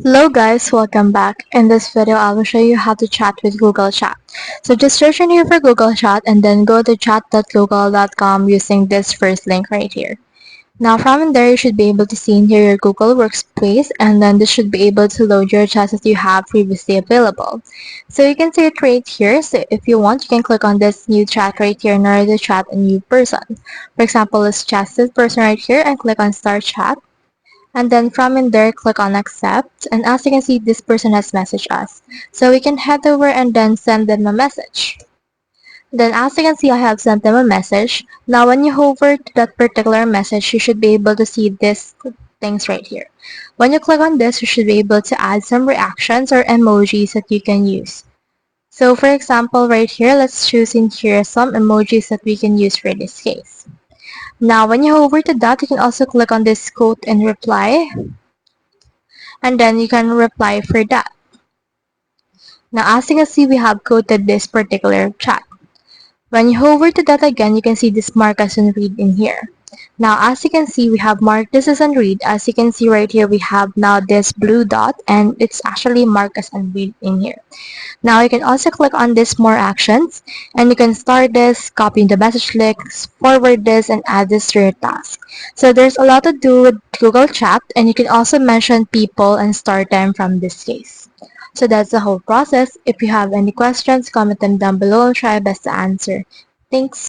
Hello guys, welcome back. In this video, I will show you how to chat with Google Chat. So just search in here for Google Chat and then go to chat.google.com using this first link right here. Now from in there, you should be able to see in here your Google Workspace and then this should be able to load your chats that you have previously available. So you can see it right here. So if you want, you can click on this new chat right here in order to chat a new person. For example, let's chat this person right here and click on Start Chat. And then from in there, click on accept. And as you can see, this person has messaged us. So we can head over and then send them a message. Then as you can see, I have sent them a message. Now when you hover to that particular message, you should be able to see these things right here. When you click on this, you should be able to add some reactions or emojis that you can use. So for example, right here, let's choose in here some emojis that we can use for this case. Now when you hover to that, you can also click on this quote and reply, and then you can reply for that. Now as you can see, we have quoted this particular chat. When you hover to that again, you can see this mark as unread in here. Now as you can see, we have marked this as unread. As you can see right here, we have now this blue dot and it's actually marked as unread in here. Now you can also click on this more actions and you can start this, copy the message links, forward this, and add this to your task. So there's a lot to do with Google Chat, and you can also mention people and start time from this case. So that's the whole process. If you have any questions, comment them down below and try my best to answer. Thanks.